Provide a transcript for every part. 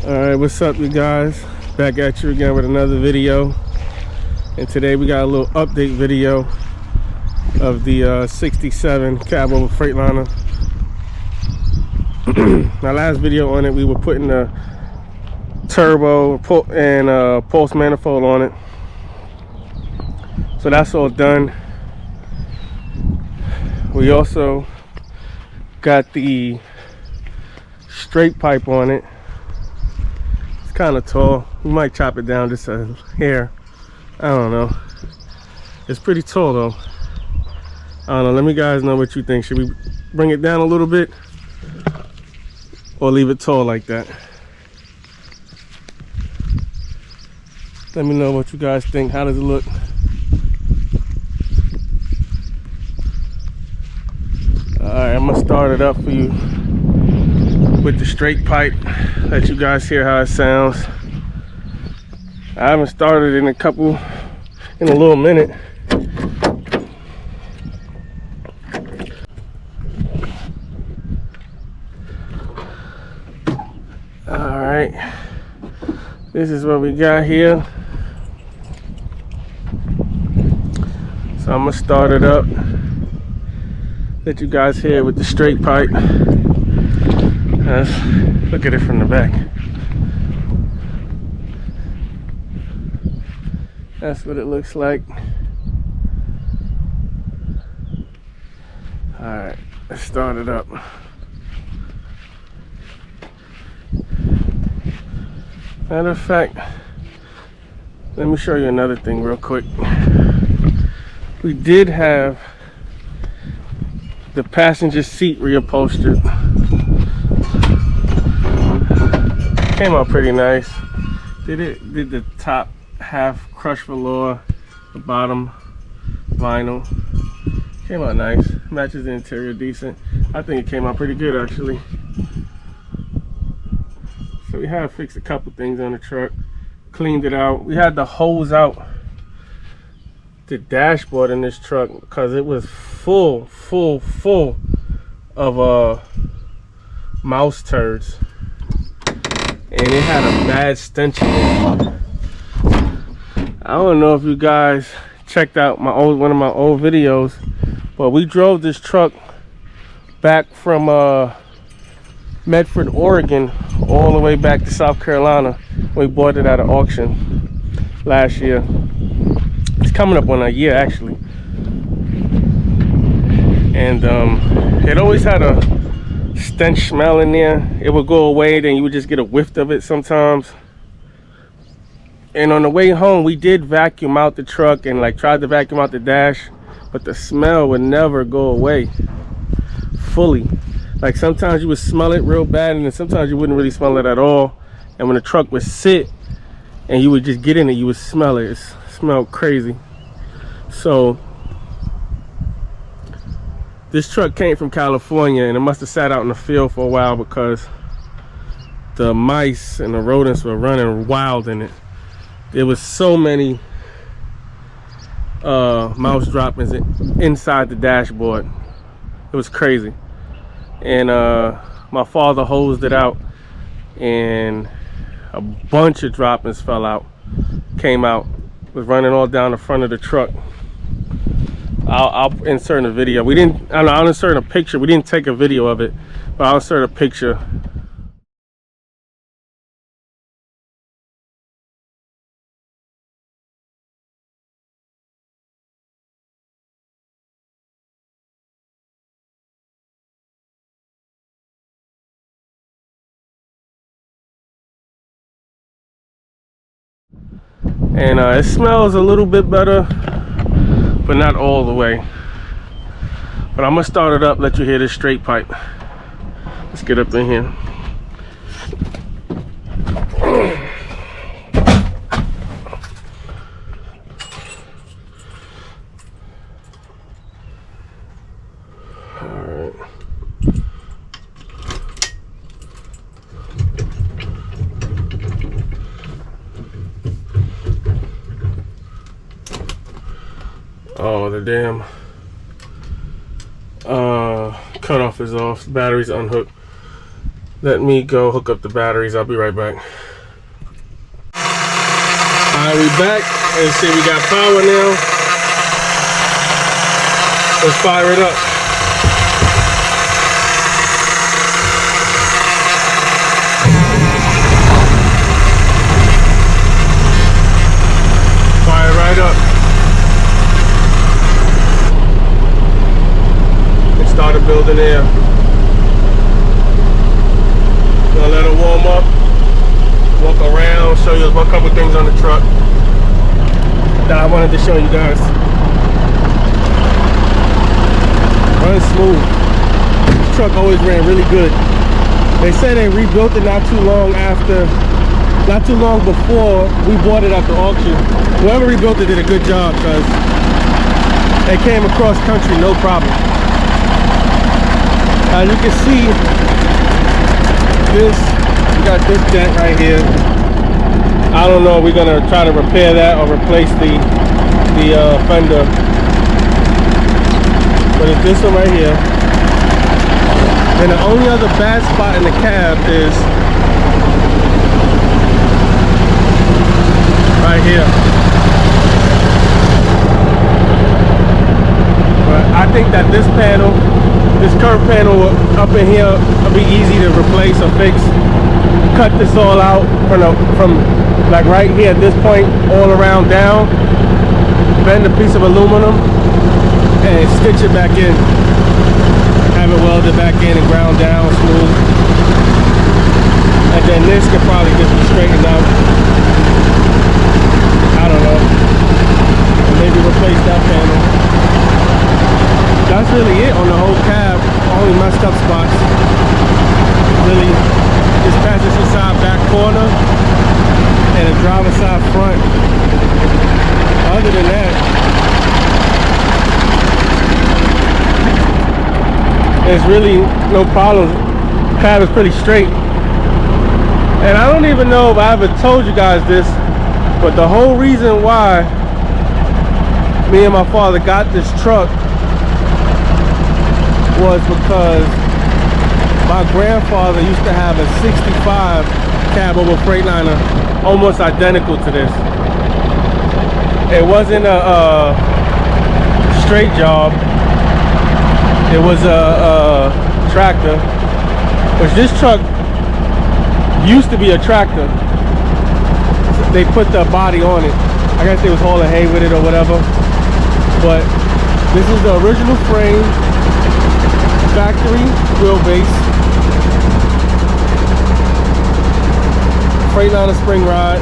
Alright, what's up, you guys? Back at you again with another video. And today we got a little update video of the 67 Cabover Freightliner. My last video on it, we were putting the turbo and pulse manifold on it. So that's all done. We also got the straight pipe on it. It's kind of tall. We might chop it down just a hair. I don't know. It's pretty tall though. I don't know. Let me guys know what you think. Should we bring it down a little bit or leave it tall like that? Let me know what you guys think. How does it look? Alright, I'm gonna start it up for you with the straight pipe. Let you guys hear how it sounds. I haven't started in a little minute. Alright, this is what we got here. So I'm gonna start it up. Let you guys hear with the straight pipe. Let's look at it from the back. That's what it looks like. Alright, let's start it up. Matter of fact, let me show you another thing real quick. We did have the passenger seat reupholstered. Came out pretty nice. Did the top half crushed velour, the bottom vinyl. Came out nice. Matches the interior decent. I think it came out pretty good actually. So we had to fix a couple things on the truck. Cleaned it out. We had to hose out the dashboard in this truck because it was full of mouse turds. And it had a bad stench in it. I don't know if you guys checked out one of my old videos, but we drove this truck back from Medford, Oregon, all the way back to South Carolina. We bought it at an auction last year. It's coming up on a year actually. And it always had a stench smell in there. It would go away, then you would just get a whiff of it sometimes. And on the way home, we did vacuum out the truck and like tried to vacuum out the dash, but the smell would never go away fully. Like sometimes you would smell it real bad, and then sometimes you wouldn't really smell it at all. And when the truck would sit and you would just get in it, you would smell it. It smelled crazy. So this truck came from California, and it must have sat out in the field for a while because the mice and the rodents were running wild in it. There was so many mouse droppings inside the dashboard. It was crazy. And my father hosed it out, and a bunch of droppings came out, was running all down the front of the truck. I'll insert a video. I'll insert a picture. We didn't take a video of it, but I'll insert a picture. And it smells a little bit better, but not all the way. But I'm gonna start it up, let you hear this straight pipe. Let's get up in here. Alright. Oh, the damn cutoff is off. The battery's unhooked. Let me go hook up the batteries. I'll be right back. Alright, we back. And see, we got power now. Let's fire it up. Fire right up. It started building air. Gonna let it warm up. Walk around, show you a couple things on the truck that I wanted to show you guys. Runs smooth. This truck always ran really good. They say they rebuilt it not too long before we bought it at the auction. Whoever rebuilt it did a good job because it came across country no problem. As you can see, we got this dent right here. I don't know if we're gonna try to repair that or replace the fender. But it's this one right here. And the only other bad spot in the cab is right here. But I think that this panel, this curve panel up in here, will be easy to replace or fix. Cut this all out from like right here at this point all around down. Bend a piece of aluminum and stitch it back in. Have it welded back in and ground down smooth. And then this could probably just be straightened out. I don't know. Maybe replace that panel. That's really it on the whole cab. Only messed up spots. Really, this passenger side back corner and a driver side front. Other than that, there's really no problems. Cab is pretty straight. And I don't even know if I ever told you guys this, but the whole reason why me and my father got this truck was because my grandfather used to have a 65 Cabover Freightliner, almost identical to this. It wasn't a straight job. It was a tractor, which this truck used to be a tractor. They put the body on it. I guess they was hauling hay with it or whatever. But this is the original frame, factory wheelbase, Freightliner spring rod,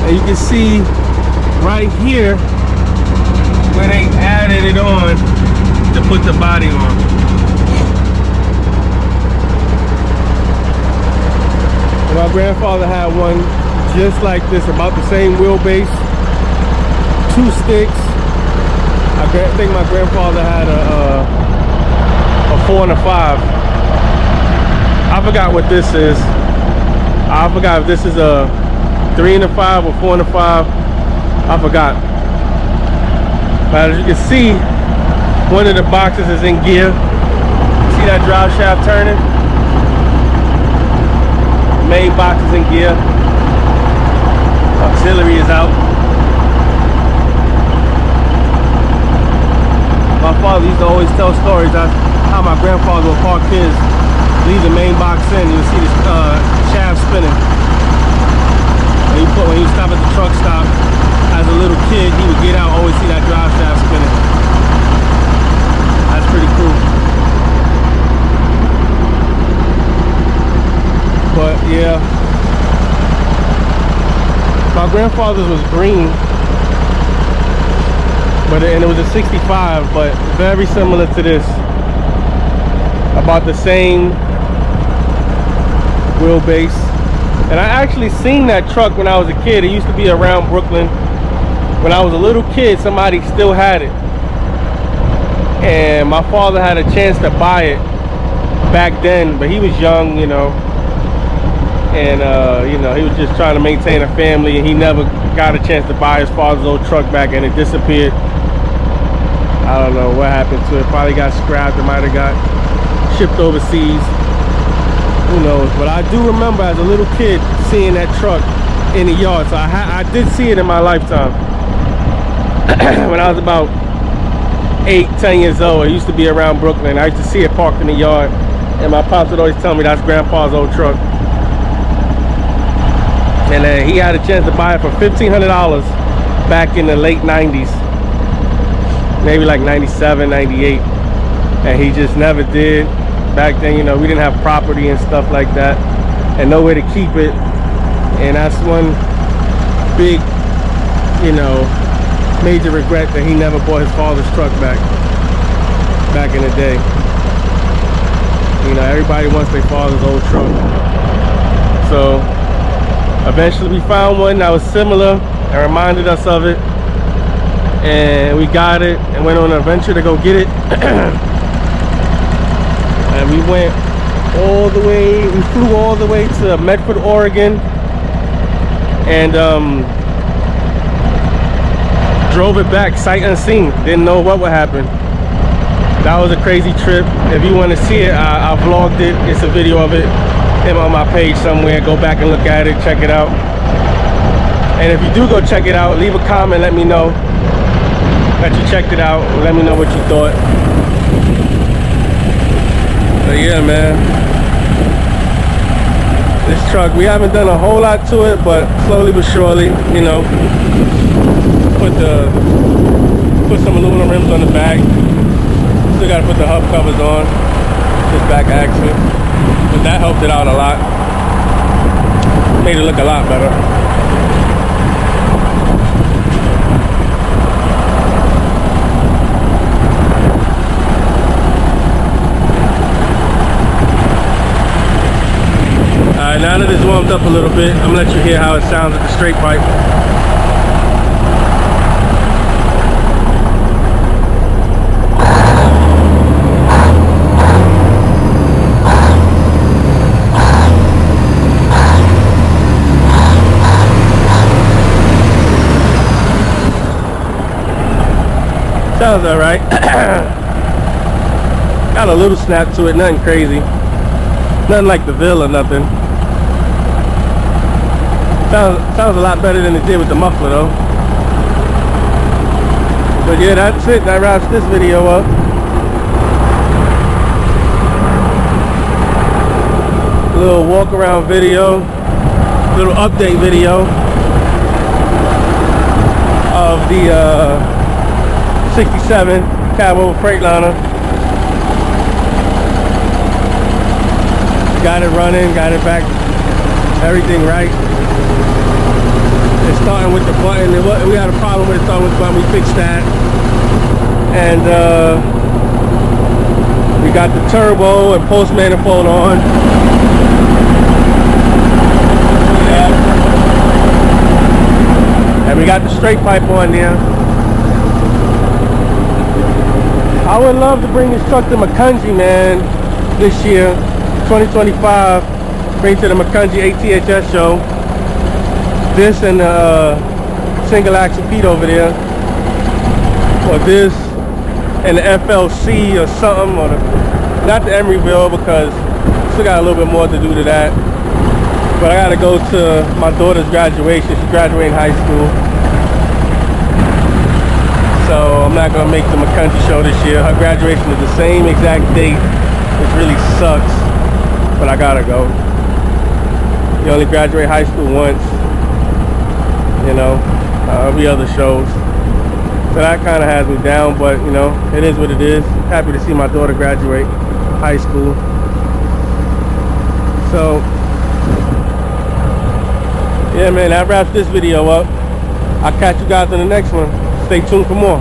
and you can see right here where they added it on to put the body on. My grandfather had one just like this, about the same wheelbase, 2 sticks. I think my grandfather had a 4 and a 5. I forgot what this is. I forgot if this is a 3 and a 5 or 4 and a 5. I forgot. But as you can see, one of the boxes is in gear. See that drive shaft turning? The main box is in gear. Auxiliary is out. My father used to always tell stories of how my grandfather would park his, leave the main box in, you'll see this shaft spinning. When he would stop at the truck stop, as a little kid, he would get out, always see that drive shaft spinning. That's pretty cool. But yeah, my grandfather's was green, and it was a 65, but very similar to this. About the same wheelbase. And I actually seen that truck when I was a kid. It used to be around Brooklyn. When I was a little kid, somebody still had it. And my father had a chance to buy it back then, but he was young, you know. And you know, he was just trying to maintain a family, and he never got a chance to buy his father's old truck back, and it disappeared. I don't know what happened to it. Probably got scrapped. It might have got shipped overseas. who knows? But I do remember as a little kid seeing that truck in the yard. So I did see it in my lifetime. When I was about 8-10 years old, I used to be around Brooklyn. I used to see it parked in the yard, and my pops would always tell me that's Grandpa's old truck. And then he had a chance to buy it for $1,500 back in the late 90s, maybe like 97, 98, and he just never did. Back then, you know, we didn't have property and stuff like that, and nowhere to keep it. And that's one big, you know, major regret, that he never bought his father's truck back in the day. You know, everybody wants their father's old truck. So eventually we found one that was similar and reminded us of it, and we got it and went on an adventure to go get it. And we went all the way, we flew all the way to Medford, Oregon, and drove it back sight unseen. Didn't know what would happen. That was a crazy trip. If you want to see it, I vlogged it. It's a video of it on my page somewhere. Go back and look at it, check it out. And if you do go check it out, leave a comment, let me know that you checked it out, let me know what you thought. But yeah, man, this truck, we haven't done a whole lot to it, but slowly but surely, you know, put some aluminum rims on the back. Still got to put the hub covers on, this back axle, but that helped it out a lot, made it look a lot better. Alright, now that it's warmed up a little bit, I'm gonna let you hear how it sounds with the straight pipe. Sounds alright. Got a little snap to it, nothing crazy. Nothing like the Ville or nothing. Sounds a lot better than it did with the muffler though. But yeah, that's it. That wraps this video up. A little walk around video, little update video of the 67 Cabover Freightliner. Got it running, got it back, everything right. It's starting with the button. We had a problem with it starting with the button. We fixed that. And we got the turbo and post manifold on. Yeah. And we got the straight pipe on there. I would love to bring this truck to Macungie, man, this year, 2025. Bring to the Macungie ATHS show. This and the single axle Pete over there, or this and the FLC or something, or not the Emeryville, because still got a little bit more to do to that. But I gotta go to my daughter's graduation. She's graduating high school, so I'm not gonna make the Macungie show this year. Her graduation is the same exact date, which really sucks, but I gotta go. You only graduate high school once, you know, every other shows. So that kind of has me down, but you know, it is what it is. Happy to see my daughter graduate high school. So yeah, man, that wraps this video up. I'll catch you guys in the next one. Stay tuned for more.